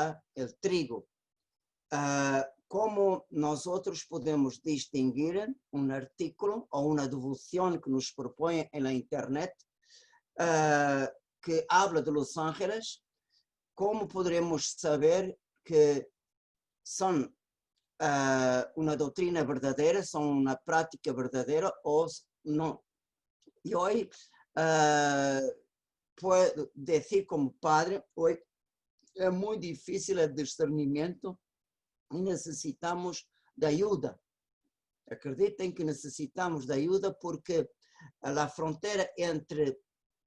está o trigo. Como nós outros podemos distinguir um artículo ou uma devoção que nos propõe na internet que habla de Los Ángeles? Como poderemos saber que são uma doutrina verdadeira, são uma prática verdadeira ou não? E hoje puedo dizer como padre, hoje é muito difícil o discernimento e necessitamos de ajuda. Acreditem que necessitamos de ajuda porque a fronteira entre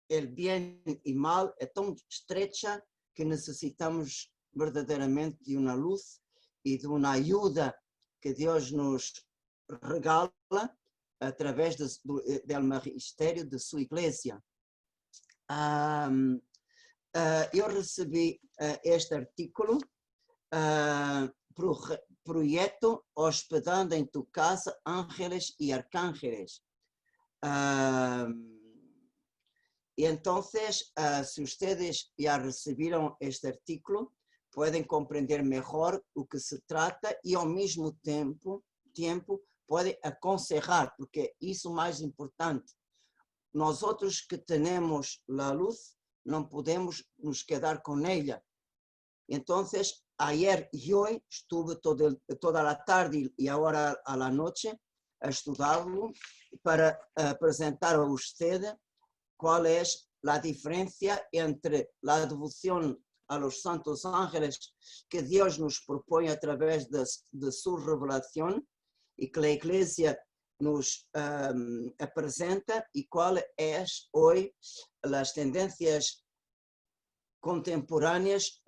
o bem e mal é tão estreita que necessitamos verdadeiramente de uma luz e de uma ajuda que Deus nos regala através do magistério de sua igreja. Eu recebi este artículo, Projeto Hospedando em tu Casa Ángeles e Arcángeles. E então, se vocês já receberam este artículo, podem compreender melhor o que se trata e, ao mesmo tempo podem aconselhar, porque isso é o mais importante. Nós outros que temos a luz, não podemos nos quedar com ela. Então, ayer e hoje estuve toda a tarde e agora à noite a estudá-lo para apresentar a vocês qual é a diferença entre a devoção a los santos ángeles que Deus nos propõe através de sua revelação e que a Igreja nos apresenta e qual é hoje as tendências contemporâneas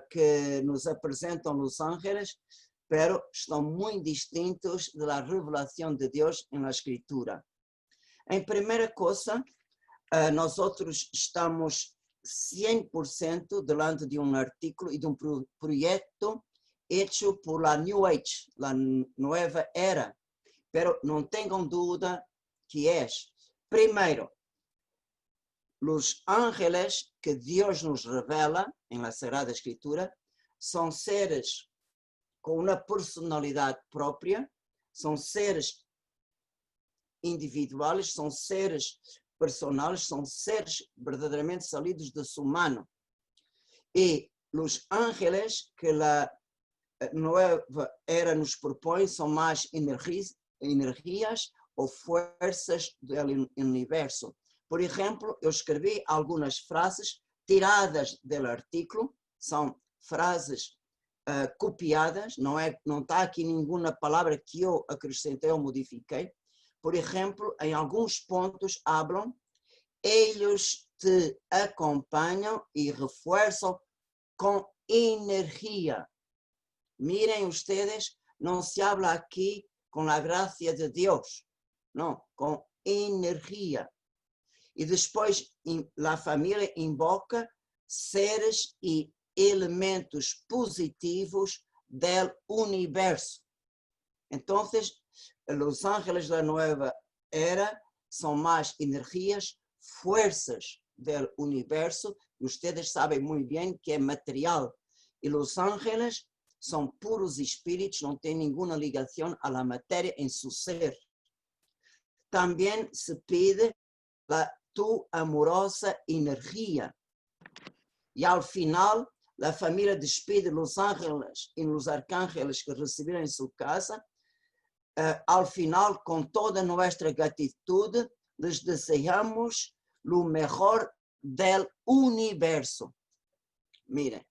que nos apresentam os ángeles, pero estão muito distintos da revelação de Deus na Escritura. Em primeira coisa, nós outros estamos 100% delante de um artículo e de um projeto hecho por la New Age, la Nueva Era, pero não tenham dúvida que é. Primeiro, os ángeles que Deus nos revela na Sagrada Escritura são seres com uma personalidade própria, são seres individuais, são seres personais, são seres verdadeiramente salidos de seu mano. E os ángeles que a nova era nos propõe são mais energias ou forças do universo. Por exemplo, eu escrevi algumas frases tiradas do artículo, são frases copiadas, não está aqui nenhuma palavra que eu acrescentei ou modifiquei. Por exemplo, em alguns pontos falam, eles te acompanham e reforçam com energia. Mirem ustedes, não se habla aqui com a graça de Deus, não, com energia. E depois a família invoca seres e elementos positivos do universo. Então, os ángeles da nova era são mais energias, forças do universo. Vocês sabem muito bem que é material. E os ángeles são puros espíritos, não têm nenhuma ligação à matéria em seu ser. Também se pede a tua amorosa energia. E ao final, a família despede os ángeles e os arcângeles que receberam em sua casa. Ao final, com toda a nossa gratitude, lhes desejamos o melhor do universo. Miren.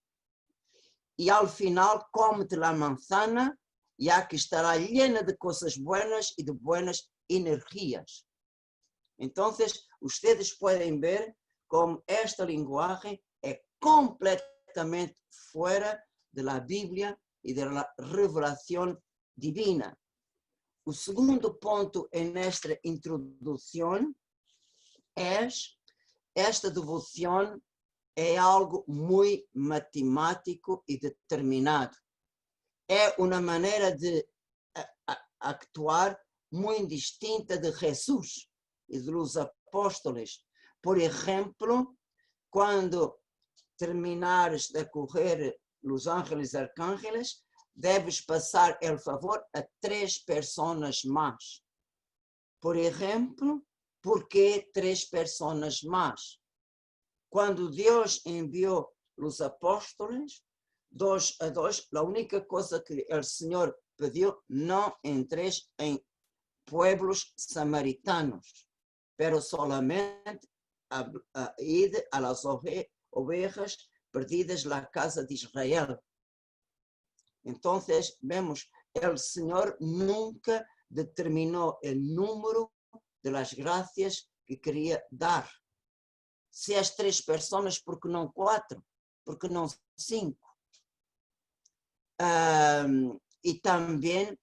E ao final, come-te a manzana, já que estará llena de coisas buenas e de buenas energias. Então, vocês podem ver como esta linguagem é completamente fora da Bíblia e da revelação divina. O segundo ponto nesta introdução é esta devoção é algo muito matemático e determinado. É uma maneira de actuar muito distinta de Jesus e dos apóstolos. Por exemplo, quando terminares de correr los ángeles y arcángeles, debes pasar el favor a 3 personas más. Por ejemplo, ¿por qué 3 personas más? Cuando Dios envió los apóstoles, 2 a 2, la única cosa que el Señor pidió, no entréis en pueblos samaritanos, pero solamente id a las ovejas perdidas la casa de Israel. Entonces, vemos, el Señor nunca determinó el número de las gracias que quería dar. Si as 3 personas, ¿por qué no 4? ¿Por qué no 5? Y también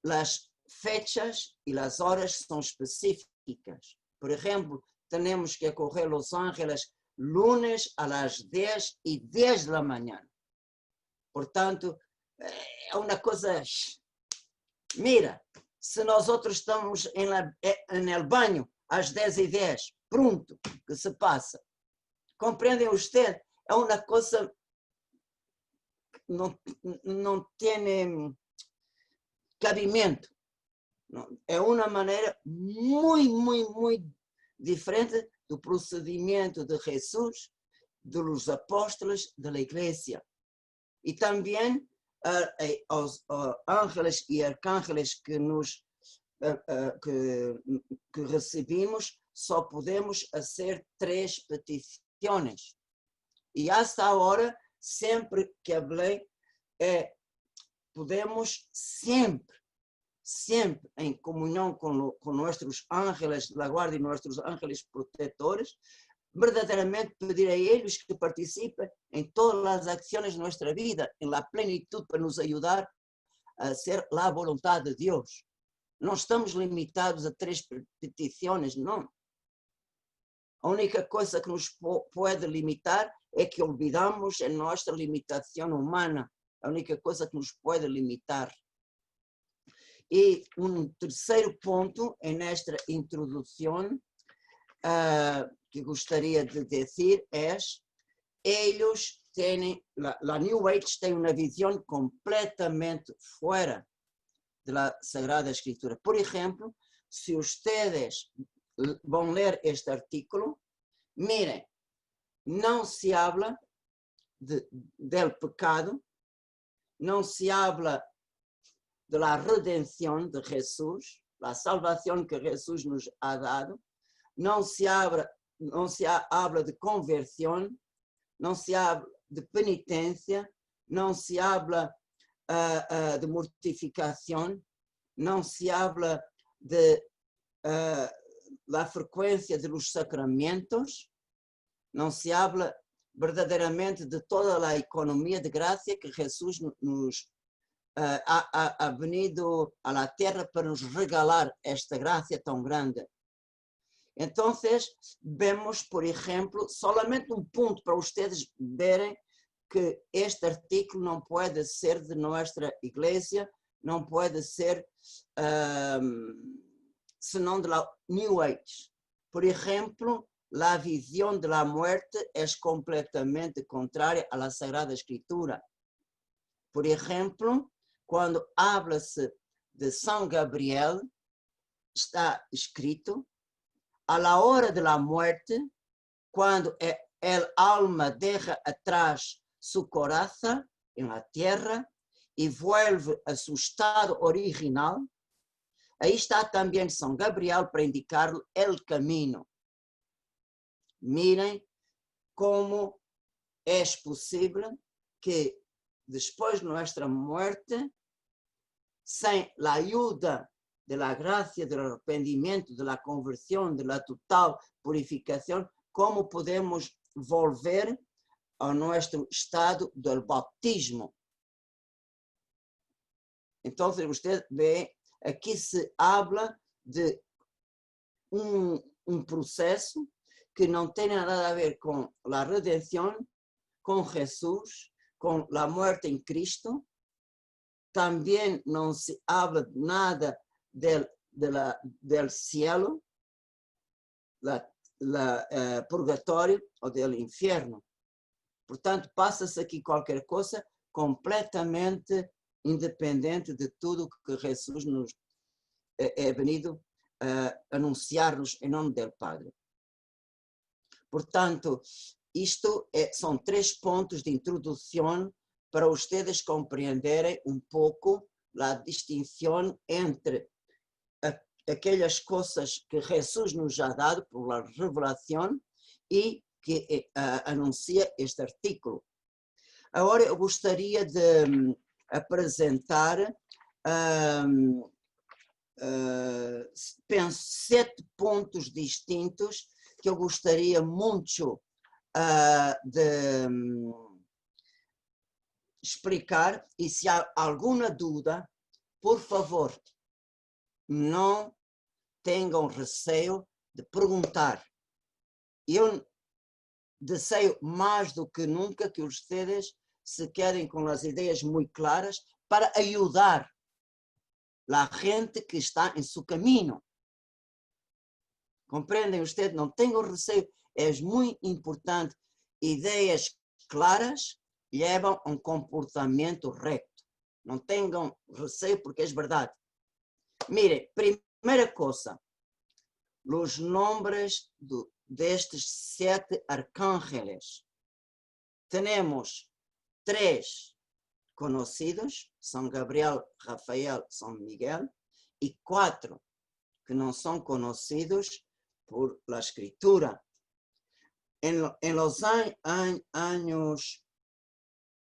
las fechas y las horas son específicas. Por ejemplo, tenemos que acoger Los Ángeles lunes a las 10:10 de la mañana. Portanto, é uma coisa... Mira, se nós outros estamos no banho às 10:10, pronto, que se passa. Compreendem ustedes? É uma coisa que não tem cabimento. É uma maneira muito diferente do procedimento de Jesus, dos apóstolos, da igreja. E também aos ángeles e arcángeles que recebimos, só podemos fazer 3 petições. E hasta agora, sempre que falei, podemos sempre em comunhão com nossos ángeles da guarda e nossos ángeles protetores, verdadeiramente pedir a eles que participem em todas as ações de nossa vida, em la plenitud, para nos ajudar a ser a vontade de Deus. Não estamos limitados a 3 petições, não. A única coisa que nos pode limitar é que olvidamos a nossa limitação humana. A única coisa que nos pode limitar. E terceiro ponto nesta introdução que gostaria de dizer é: eles têm, a New Age tem uma visão completamente fora da Sagrada Escritura. Por exemplo, se vocês vão ler este artículo, miren, não se habla del pecado, não se habla de la redención de Jesús, la salvación que Jesús nos ha dado, no se habla de conversión, no se habla de penitencia, no se habla de mortificación, no se habla de la frecuencia de los sacramentos, no se habla verdaderamente de toda la economía de gracia que Jesús nos ha venido a la tierra para nos regalar esta gracia tão grande. Então, vemos, por exemplo, solamente ponto para vocês verem que este artículo não pode ser de nossa igreja, não pode ser senão de la New Age. Por exemplo, a visão da morte é completamente contrária à Sagrada Escritura. Por exemplo, quando habla-se de São Gabriel, está escrito: a la hora de la muerte, quando el alma deja atrás su coraza en la tierra y vuelve a su estado original, aí está também São Gabriel para indicar el camino. Miren como é possível que depois de nossa morte, sem a ajuda da graça, do arrependimento, da conversão, da total purificação, como podemos volver ao nosso estado do bautismo? Então, você vê, aqui se habla de processo que não tem nada a ver com a redenção, com Jesus, com a morte em Cristo. Também não se habla nada del cielo, purgatório ou del inferno. Portanto, passa-se aqui qualquer coisa completamente independente de tudo que Jesus nos é venido a anunciar-nos em nome do Padre. Portanto, isto são 3 pontos de introdução para vocês compreenderem um pouco a distinção entre aquelas coisas que Jesus nos já dado por la revelação e que anuncia este artículo. Agora eu gostaria de apresentar, penso, 7 pontos distintos que eu gostaria muito de explicar, e se há alguma dúvida, por favor, não tenham receio de perguntar. Eu desejo mais do que nunca que vocês se quedem com as ideias muito claras para ajudar a gente que está em seu caminho. Compreendem vocês? Não tenham receio, é muito importante. Ideias claras levam a um comportamento reto. Não tenham receio porque é verdade. Mire, primeira coisa, os nomes destes 7 arcángeles. Temos 3 conhecidos, São Gabriel, Rafael, São Miguel, e 4 que não são conhecidos por la escritura. Em los anos,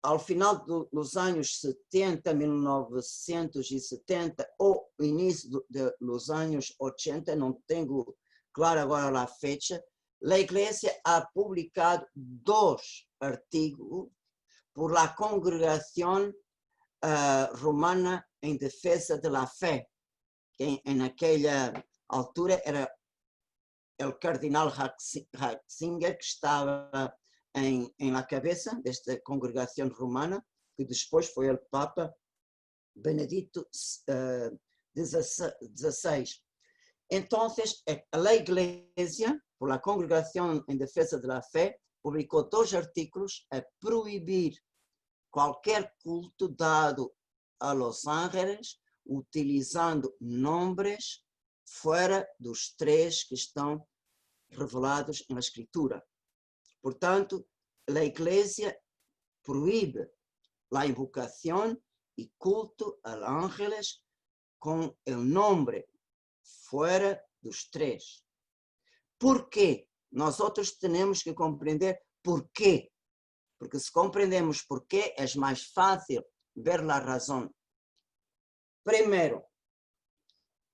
ao final dos anos 70, 1970, ou início dos anos 80, não tenho claro agora a fecha, a Igreja ha publicado 2 artigos por la Congregação Romana em Defesa de la Fé, que naquela altura era o cardeal Ratzinger, que estava na cabeça desta congregação romana, que depois foi o Papa Benedito XVI. Então, a Igreja, por la Congregação em Defesa de la Fé, publicou 2 artículos a proibir qualquer culto dado a los ángeles utilizando nomes fora dos 3 que estão revelados na Escritura. Portanto, a Igreja proíbe a invocação e culto a ángeles com o nome fora dos 3. Por quê? Nós outros temos que compreender por quê. Porque se compreendemos por quê, é mais fácil ver a razão. Primeiro,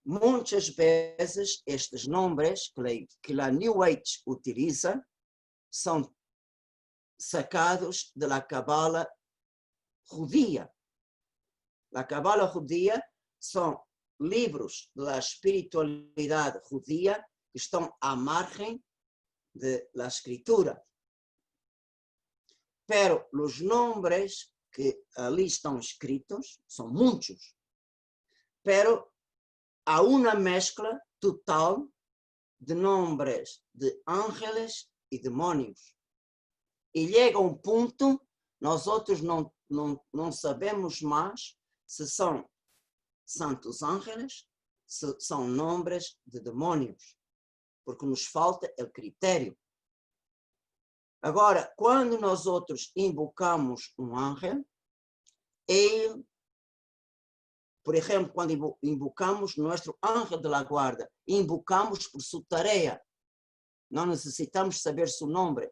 muitas vezes estes nomes que a New Age utiliza são sacados da Cabala judia. A Cabala judia são livros da espiritualidade judia que estão à margem da escritura. Pero os nomes que ali estão escritos são muitos. Pero há uma mescla total de nomes de ángeles e demônios. E chega um ponto, nós outros não sabemos mais se são santos ángeles, se são nomes de demônios, porque nos falta o critério. Agora, quando nós outros invocamos um ángel, ele, por exemplo, quando invocamos nosso ángel de la guarda, invocamos por sua tarefa. Não necessitamos saber seu nome,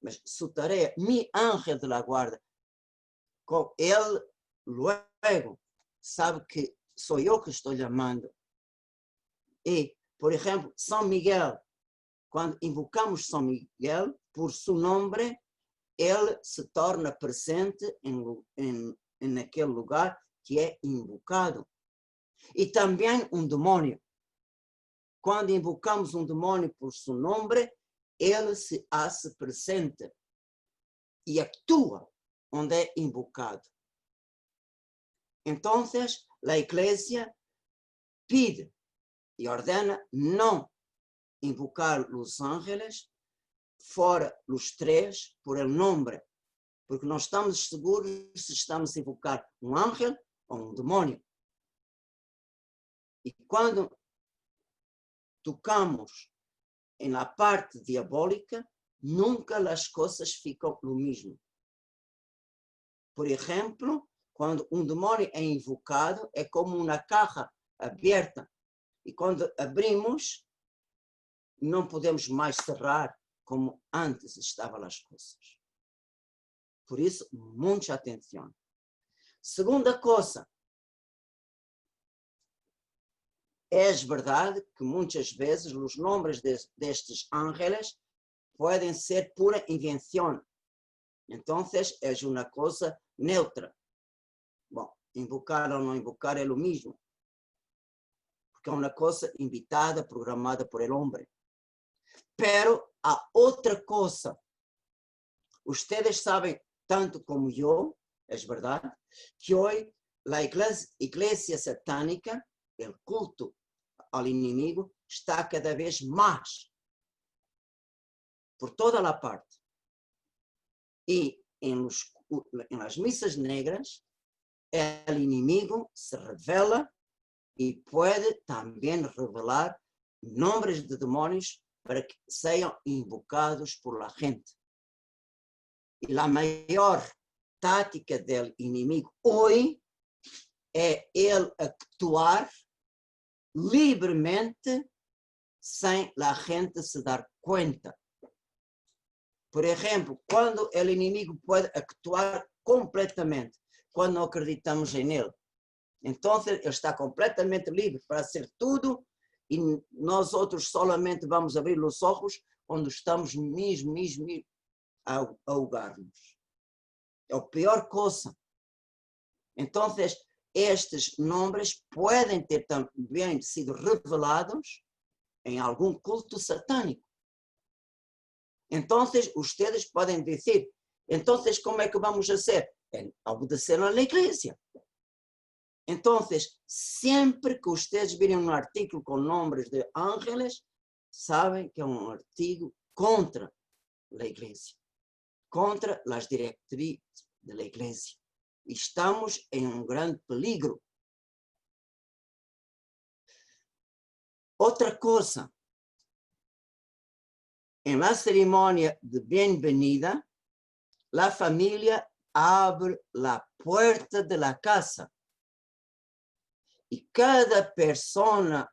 mas sua tarefa, mi ángel de la guarda. Ele, luego, sabe que sou eu que estou chamando. E, por exemplo, São Miguel, quando invocamos São Miguel, por seu nome, ele se torna presente naquele lugar que é invocado. E também um demônio. Quando invocamos um demônio por seu nome, ele se hace presente e atua onde é invocado. Então, a Igreja pede e ordena não invocar os ángeles fora os 3 por el nome. porque não estamos seguros se estamos a invocar um ángel ou um demônio. E quando tocamos na parte diabólica, nunca as coisas ficam no mesmo. Por exemplo, quando um demônio é invocado, é como uma caixa aberta. E quando abrimos, não podemos mais cerrar como antes estavam as coisas. Por isso, muita atenção. Segunda coisa, é verdade que muitas vezes os nomes destes ángeles podem ser pura invenção. Então, é uma coisa neutra. Bom, invocar ou não invocar é o mesmo. Porque é uma coisa invitada, programada por el homem. Pero há outra coisa. Ustedes sabem, tanto como eu, é verdade, que hoje a igreja satânica, o culto ao inimigo, está cada vez mais por toda a parte. E nas missas negras, o inimigo se revela e pode também revelar nomes de demônios para que sejam invocados por la gente. E a maior tática do inimigo hoje é ele actuar livremente sem a gente se dar conta. Por exemplo, quando o inimigo pode actuar completamente, quando não acreditamos nele. Então, ele está completamente livre para hacer tudo e nós outros solamente vamos abrir os olhos quando estamos mesmo a ahogar-nos. É a pior coisa. Então, estes nomes podem ter também sido revelados em algum culto satânico. Então, ustedes podem dizer, então, como é que vamos fazer? Obedecer à igreja. Então, sempre que ustedes virem um artigo com nomes de ángeles, sabem que é um artigo contra a igreja, contra as diretrizes da igreja. Estamos em um grande peligro. Outra coisa, na cerimônia de bem-vinda, a família abre a porta da casa. E cada pessoa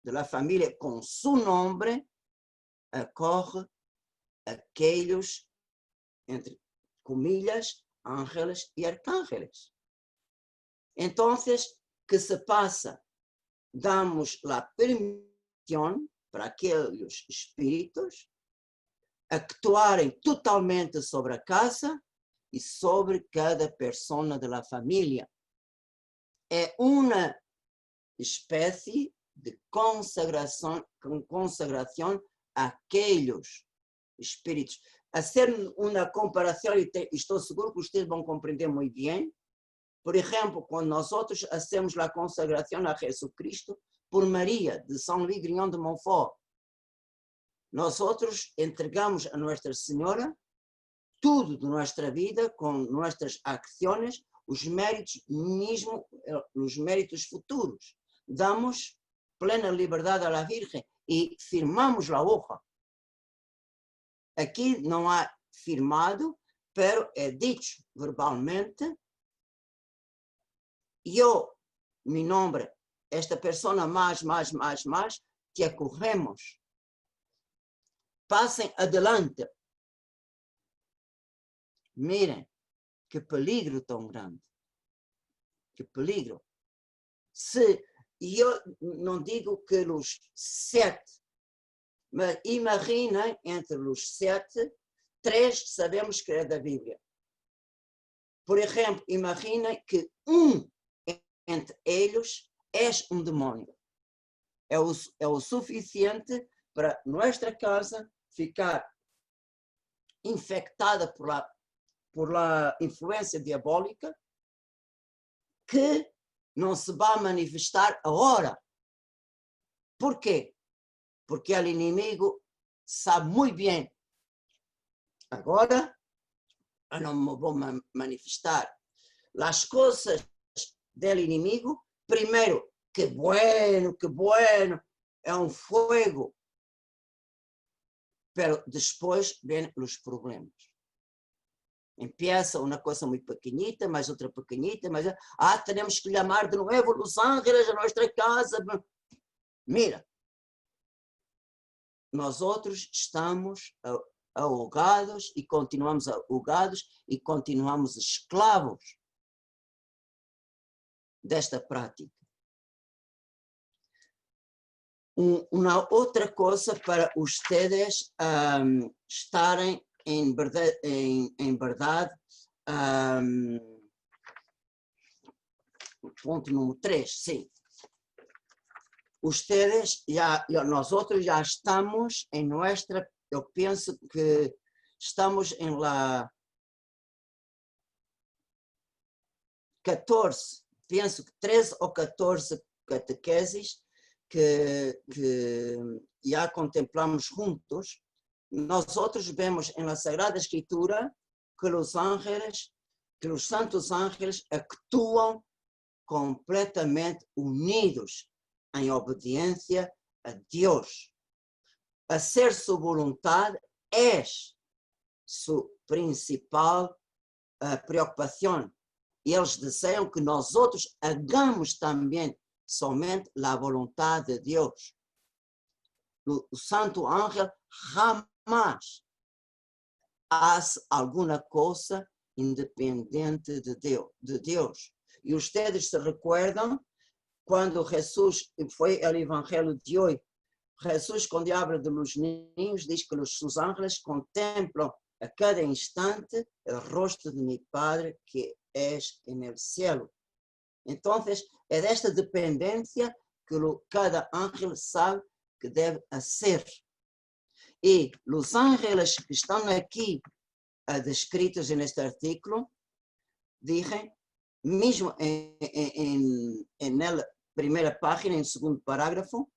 da família com seu nome acorre aqueles, entre comillas, ángeles e arcángeles. Então, que se passa? Damos a permissão para aqueles espíritos actuarem totalmente sobre a casa e sobre cada pessoa da família. É uma espécie de consagração àqueles espíritos. A ser uma comparação, e estou seguro que vocês vão compreender muito bem. Por exemplo, quando nós hacemos a consagração a Jesus Cristo por Maria, de São Louis Grignon de Montfort, nós entregamos a Nossa Senhora tudo de nossa vida, com nossas ações, os méritos mesmo, os méritos futuros. Damos plena liberdade à Virgem e firmamos a honra. Aqui não há firmado, pero é dito verbalmente. Eu, meu nome, esta pessoa mais, que acorremos. Passem adelante. Mirem, que peligro tão grande. Que peligro. Se eu não digo que os 7, mas imaginem entre os 7, 3 sabemos que é da Bíblia. Por exemplo, imaginem que entre eles é um demônio. É o suficiente para nossa casa ficar infectada por a influência diabólica, que não se vai manifestar agora. Por quê? Porque o inimigo sabe muito bem. Agora, no me vou manifestar. Las cosas del inimigo, primero, que bueno, é um fuego. Pero después vienen los problemas. Empieza uma coisa muito pequenita, mais outra pequenita, mais... tenemos que chamar de novo Los Ángeles a nossa casa. Mira, nós outros estamos ahogados e continuamos ahogados e continuamos escravos desta prática. Uma outra coisa para vocês estarem em verdade, ponto número 3, sim. Nós outros já estamos em nossa, eu penso que estamos em la 14, penso que 13 ou 14 catequeses que já contemplamos juntos. Nós outros vemos na Sagrada Escritura que os santos ángeles actuam completamente unidos em obediência a Deus. Hacer sua vontade é sua principal preocupação. Eles desejam que nós outros hagamos também somente a vontade de Deus. O santo ángel jamais faz alguma coisa independente de Deus. E vocês se recordam quando Jesus, foi o evangelho de hoje, Jesus, quando habla de los niños, diz que os seus ángeles contemplam a cada instante o rosto de mi Padre que es en el cielo. Então, é desta dependência que cada ángel sabe que deve ser. E os ángeles que estão aqui descritos neste artículo, dizem, mesmo na primeira página, em segundo parágrafo,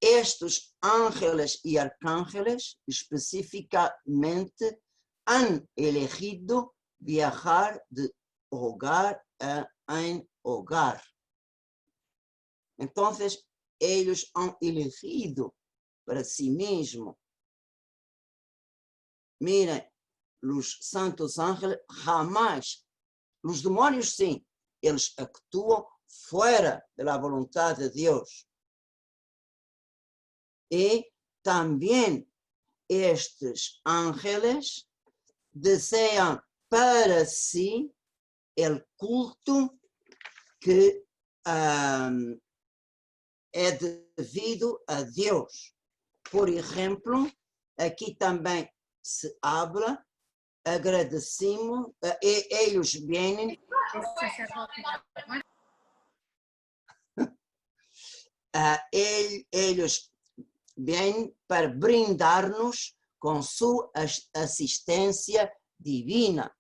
estes ángeles e arcángeles especificamente han elegido viajar de hogar em hogar. Então, eles han elegido para si mesmo. Miren, os santos ángeles jamais, os demônios sim, eles actuam fora da vontade de Deus. E também estes ángeles desejam para si o culto que é devido a Deus. Por exemplo, aqui também se habla, agradecemos, eles vêm, eles vêm para brindar-nos com sua assistência divina.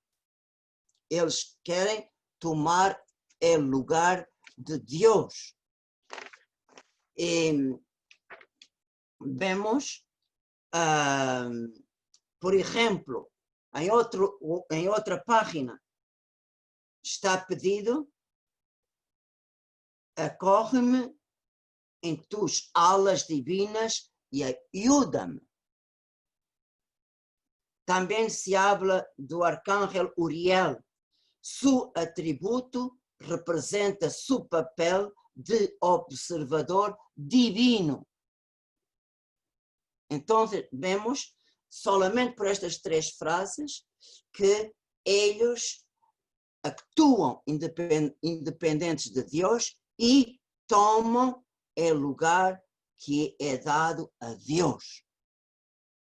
Eles querem tomar o lugar de Deus. E vemos, por exemplo, em outra página, está pedido: acorre-me em tus alas divinas e ajuda-me. Também se habla do arcángel Uriel. Seu atributo representa seu papel de observador divino. Então, vemos, solamente por estas 3 frases, que eles actuam independentes de Deus e tomam o lugar que é dado a Deus.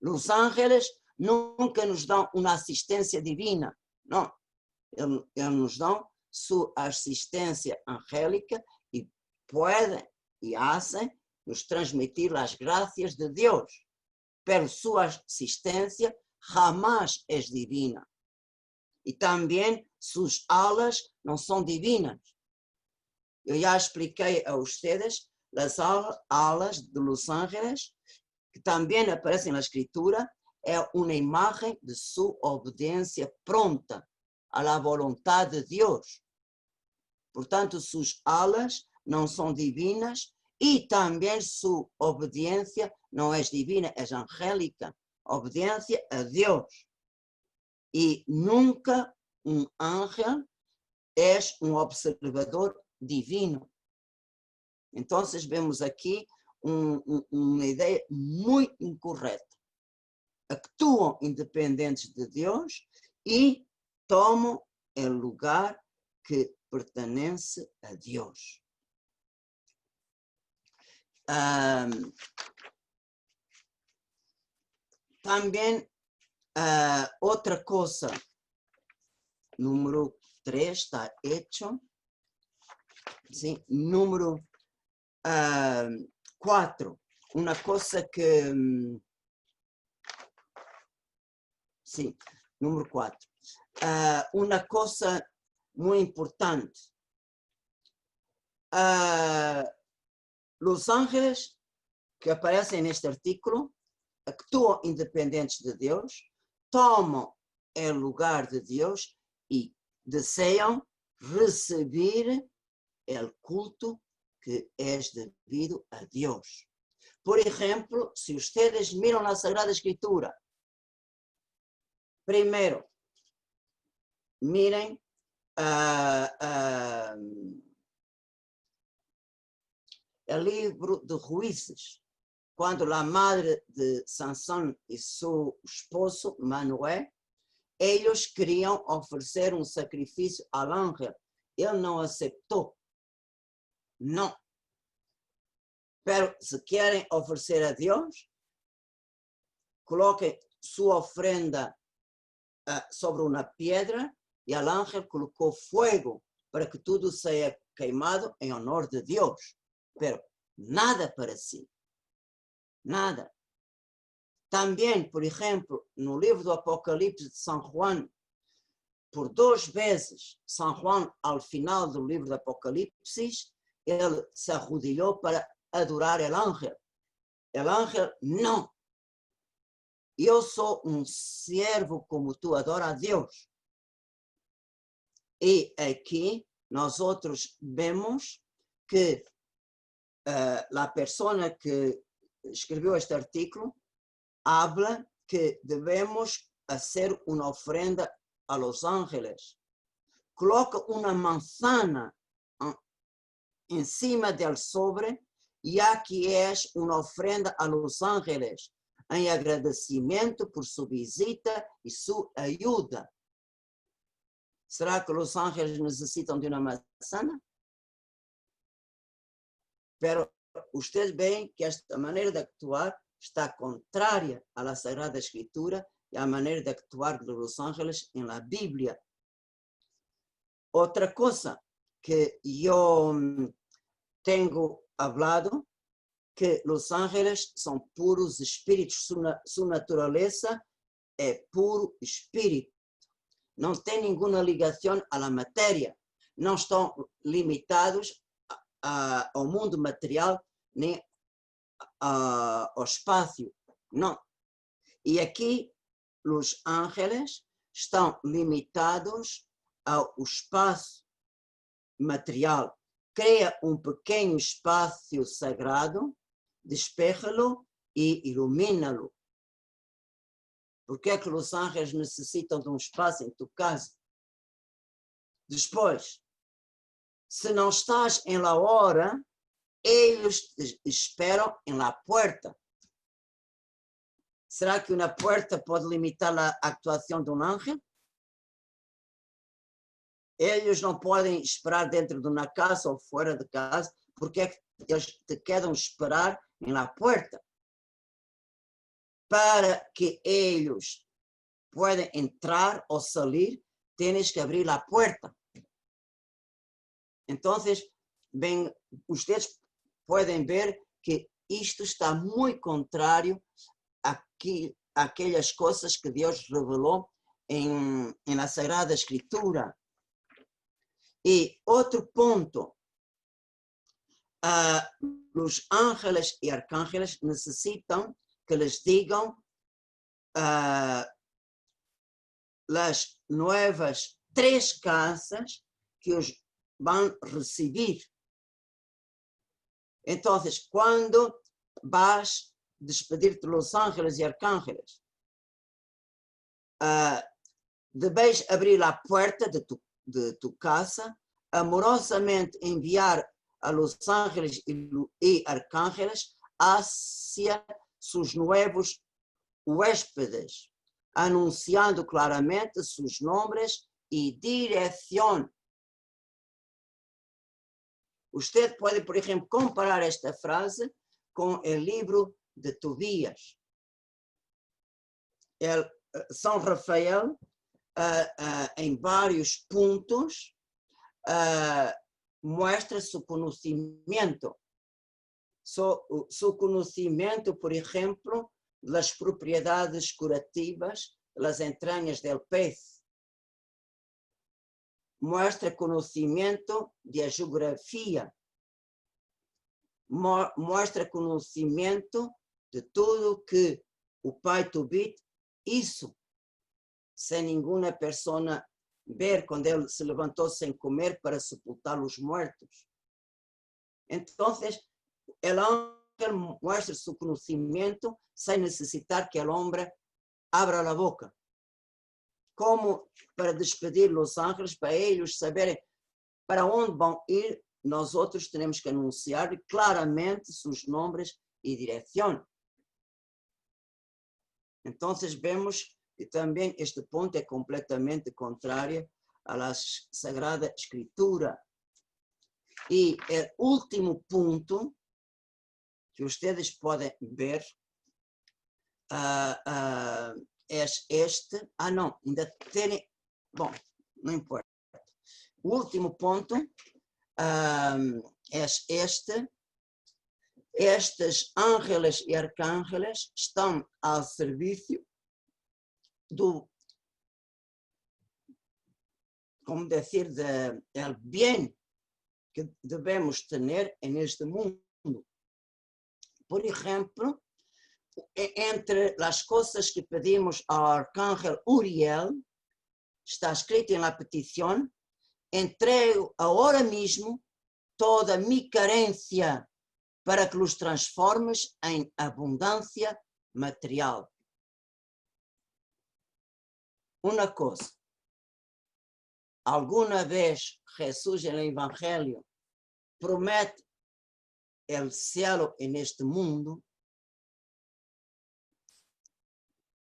Os ángeles nunca nos dão uma assistência divina, não. Eles nos dão sua assistência angélica e podem e hacen nos transmitir as graças de Deus. Pero sua assistência jamais é divina. E também suas alas não são divinas. Eu já expliquei a vocês as alas de los ángeles, que também aparecem na Escritura, é uma imagem de sua obediência pronta à vontade de Deus. Portanto, suas alas não são divinas e também sua obediência não é divina, é angélica. Obediência a Deus. E nunca um ángel é um observador divino. Então, vemos aqui uma ideia muito incorreta. Actuam independentes de Deus e tomam o lugar que pertence a Deus. Também outra coisa, número 3 está hecho. Sim, número 4, uma coisa que... Sim, número 4. Uma coisa muito importante. Os ángeles que aparecem neste artículo actuam independentes de Deus, tomam o lugar de Deus e desejam receber o culto que é devido a Deus. Por exemplo, se vocês miram na Sagrada Escritura, primeiro, mirem o livro de Juízes, quando a madre de Sansão e seu esposo, Manoé, eles queriam oferecer um sacrifício ao ángel. Ele não aceitou. Não. Pero se querem oferecer a Deus, coloquem sua ofrenda sobre uma pedra e o ángel colocou fogo para que tudo seja queimado em honor de Deus. Pero nada para si. Nada. Também, por exemplo, no livro do Apocalipse de São João, por 2 vezes, São João, ao final do livro do Apocalipse, ele se arrodilhou para adorar o ángel. O ángel, não. Eu sou um servo como tu, adora a Deus. E aqui, nós outros vemos que a pessoa que escreveu este artículo habla que devemos hacer uma ofrenda a los ángeles. Coloca uma manzana em cima del sobre, ya que é uma ofrenda a los ángeles, em agradecimento por sua visita e sua ajuda. Será que os ángeles necessitam de uma manzana? Pero ustedes veem que esta maneira de actuar está contrária à Sagrada Escritura e à maneira de actuar dos ángeles em la Bíblia. Outra coisa que eu tenho hablado, que os ángeles são puros espíritos, sua natureza é puro espírito. Não tem nenhuma ligação à matéria, não estão limitados ao mundo material nem ao espaço, não. E aqui os ángeles estão limitados ao espaço material. Cria um pequeno espaço sagrado, despeja-lo e ilumina-lo. Por que é que os ángeles necessitam de um espaço em tua casa? Depois, se não estás em la hora, eles te esperam em la puerta. Será que uma porta pode limitar a atuação de um ángel? Eles não podem esperar dentro de uma casa ou fora de casa, porque é que eles te querem esperar em la puerta? Para que eles possam entrar ou sair, tens que abrir a porta. Então, bem, vocês podem ver que isto está muito contrário àquelas coisas que Deus revelou na Sagrada Escritura. E outro ponto, os ángeles e arcángeles necessitam que lhes digam las nuevas 3 casas que os van recibir. Entonces, cuando vas a despedir-te los ángeles y arcángeles, debes abrir la puerta de tu casa, amorosamente enviar a los ángeles y arcángeles hacia sus nuevos huéspedes, anunciando claramente sus nombres y dirección. Usted puede, por ejemplo, comparar esta frase con el libro de Tobías. São Rafael, em vários pontos, muestra su conocimiento. Su conocimiento, por ejemplo, de las propiedades curativas de las entrañas del pez. Muestra conocimiento de geografía. Muestra conocimiento de tudo que o pai Tobit hizo, sem nenhuma pessoa ver quando ele se levantou sem comer para sepultar os muertos. Então, el ángel muestra su conocimiento sin necesitar que el hombre abra la boca. Como para despedir los ángeles, para ellos saberem para onde vão ir, nosotros tenemos que anunciar claramente sus nombres y dirección. Entonces vemos que también este punto es completamente contrario a la Sagrada Escritura. Y el último punto que ustedes pueden ver es este. No, ainda tiene, bom, no importa. O último punto es este. Estes ángeles e arcángeles estão ao serviço do, como dizer, del bien que devemos ter neste mundo. Por exemplo, entre as coisas que pedimos ao arcángel Uriel, está escrito em la petición: entrego agora mesmo toda mi carencia para que los transformes em abundância material. Uma coisa, alguma vez Jesus no Evangelho promete o céu neste mundo?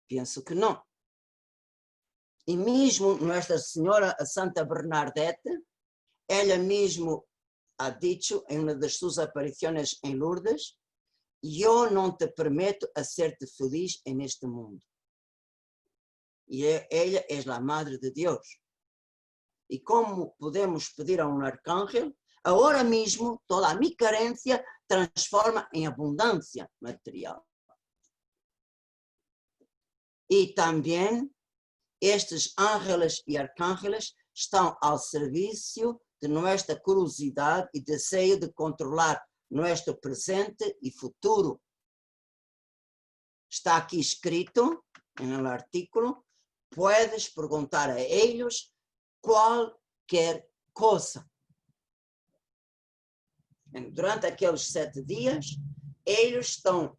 Penso que não. E mesmo Nossa Senhora, a Santa Bernadette, ela mesmo ha dicho en una de sus apariciones en Lourdes: yo no te permito hacerte feliz en este mundo. Y ella es la Madre de Dios. ¿Y cómo podemos pedir a un arcángel? Ahora mismo toda mi carencia transforma en abundancia material. Y también estos ángeles y arcángeles están al servicio de nuestra curiosidad y deseo de controlar nuestro presente y futuro. Está aquí escrito en el artículo: puedes preguntar a ellos cualquier cosa. Durante aqueles 7 dias, eles estão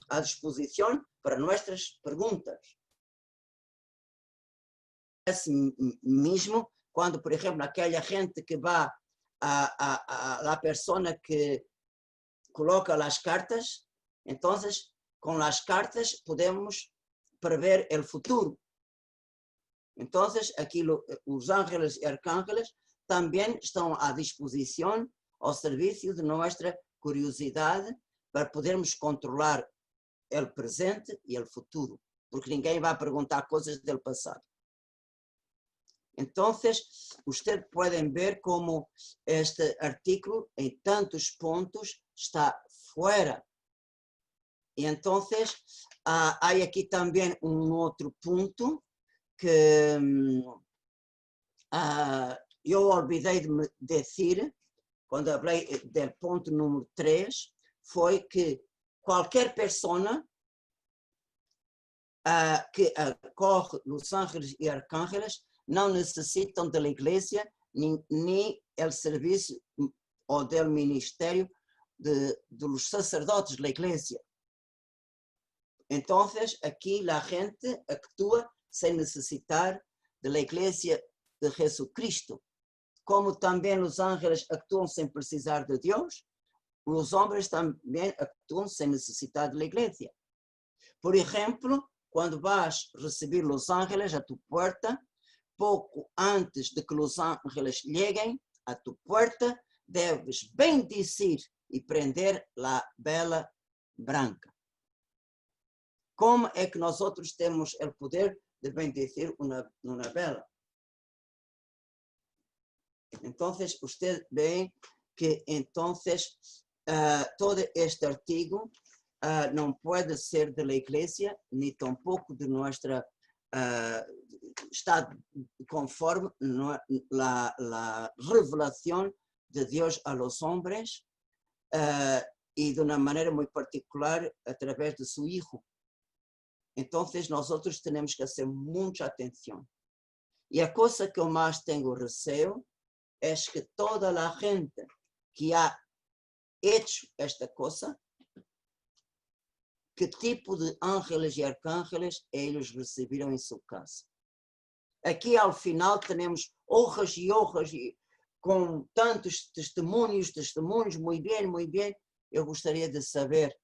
à disposição para nossas perguntas. Assim mesmo, quando, por exemplo, aquela gente que vai a pessoa que coloca as cartas, então, com as cartas podemos prever o futuro. Então, aquilo, os ángeles e arcángeles também estão à disposição, ao serviço de nossa curiosidade, para podermos controlar o presente e o futuro, porque ninguém vai perguntar coisas do passado. Então, ustedes podem ver como este artículo, em tantos pontos, está fora. E então, há aqui também outro ponto que eu olvidei de me dizer, quando falei do ponto número 3, foi que qualquer pessoa que acorre los ángeles y arcángeles no necesitan de la iglesia ni el servicio o del ministerio de los sacerdotes de la iglesia. Entonces, aquí la gente actúa sin necesitar de la iglesia de Jesucristo. Como también los ángeles actúan sin precisar de Dios, los hombres también actúan sin necesitar de la iglesia. Por ejemplo, cuando vas a recibir los ángeles a tu puerta, poco antes de que los ángeles lleguen a tu puerta, debes bendecir y prender la vela branca. ¿Cómo es que nosotros tenemos el poder de bendecir una vela? Entonces, usted ve que entonces todo este artículo no puede ser de la iglesia, ni tampoco de nuestra está conforme la revelación de Dios a los hombres y de una manera muy particular a través de su Hijo. Entonces nosotros tenemos que hacer mucha atención. Y la cosa que yo más tengo receio es que toda la gente que ha hecho esta cosa, qué tipo de ángeles y arcángeles ellos recibieron en su casa. Aquí al final tenemos hojas y hojas con tantos testemunhos, muy bien. Eu gostaria de saber,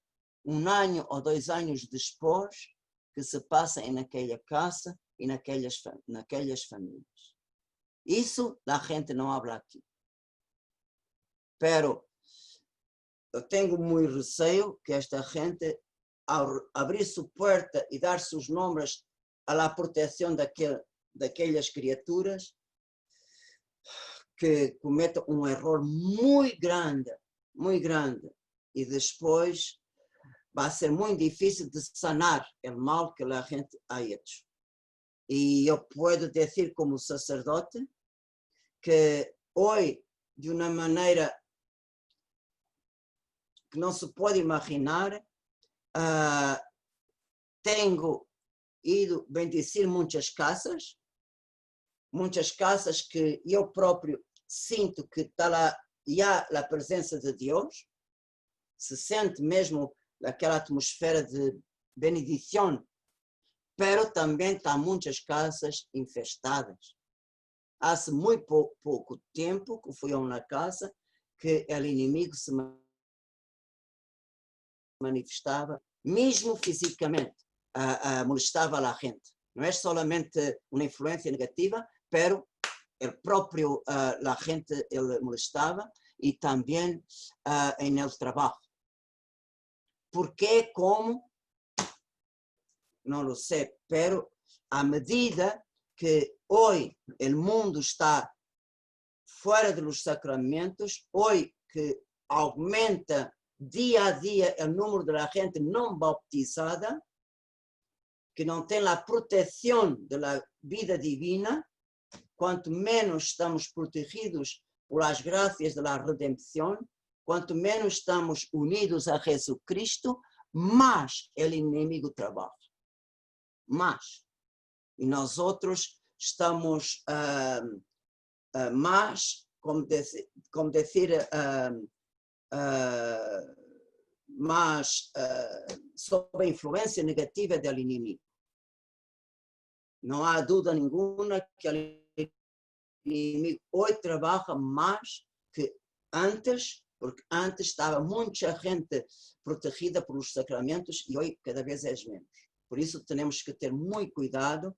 1 año ou 2 anos depois, que se passa naquela casa e naquelas famílias. Isso a gente não habla aqui. Pero eu tenho muito receio que esta gente, ao abrir sua porta e dar seus nomes à proteção daquelas criaturas, que cometam erro muito grande, e depois vai ser muito difícil de sanar o mal que a gente ha hecho. E eu posso dizer como sacerdote que hoje, de uma maneira que não se pode imaginar, tenho ido bendecir muitas casas que eu próprio sinto que está lá já a presença de Deus, se sente mesmo aquela atmosfera de benedição, pero também está muitas casas infestadas. Há muito pouco tempo que fui a uma casa que o inimigo se manifestava, mesmo fisicamente, molestava a gente. Não é solamente uma influência negativa, pero el propio la gente ele molestava e também em el trabalho. ¿Por qué? ¿Cómo? No lo sé, pero a medida que hoy el mundo está fuera de los sacramentos, hoy que aumenta día a día el número de la gente no bautizada, que no tiene la protección de la vida divina, cuanto menos estamos protegidos por las gracias de la redención, cuanto menos estamos unidos a Jesucristo, más el enemigo trabaja. Más. Y nosotros estamos más, como decir, más sob influencia negativa del enemigo. No hay duda ninguna que el enemigo hoy trabaja más que antes, porque antes estava muita gente protegida pelos sacramentos e hoje cada vez é menos. Por isso temos que ter muito cuidado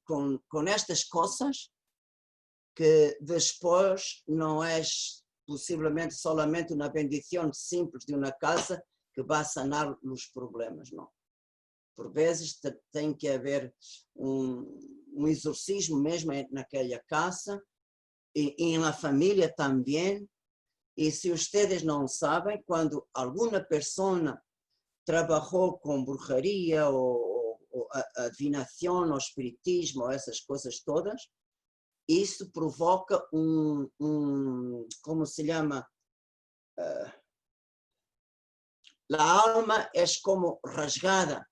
com estas coisas, que depois não é possivelmente solamente uma bendição simples de uma casa que vai sanar os problemas, não. Por vezes tem que haver exorcismo mesmo naquela casa, e na família também. E se vocês não sabem, quando alguma pessoa trabalhou com bruxaria ou adivinação ou espiritismo ou essas coisas todas, isso provoca como se chama, a alma é como rasgada,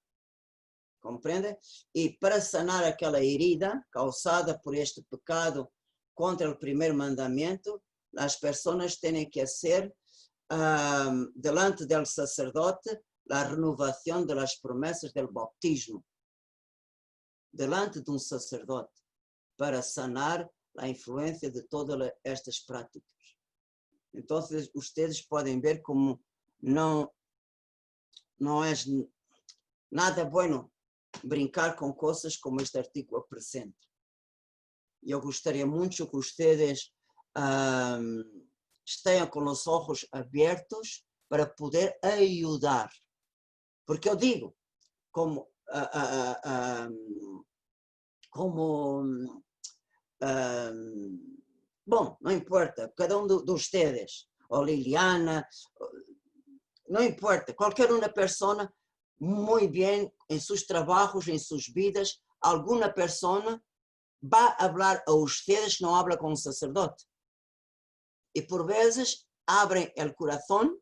¿comprende? Y para sanar aquella herida causada por este pecado contra el primer mandamiento, las personas tienen que hacer delante del sacerdote la renovación de las promesas del bautismo, delante de un sacerdote, para sanar la influencia de todas estas prácticas. Entonces, ustedes pueden ver como no es nada bueno brincar com coisas como este artigo apresenta. Eu gostaria muito que vocês estejam com os olhos abertos para poder ajudar. Porque eu digo, bom, não importa, cada um de vocês, ou Liliana, não importa, qualquer uma pessoa, muito bem, em seus trabalhos, em suas vidas, alguma pessoa vai falar a vocês que não habla com o sacerdote. E por vezes abrem o coração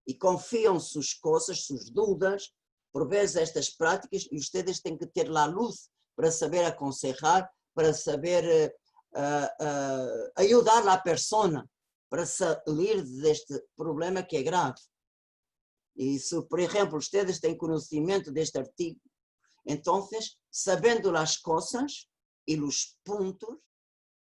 e confiam suas coisas, suas dúvidas, por vezes estas práticas, e vocês têm que ter a luz para saber aconselhar, para saber ajudar a pessoa para sair deste problema que é grave. E se, por exemplo, vocês têm conhecimento deste artigo, então, sabendo as coisas e os pontos,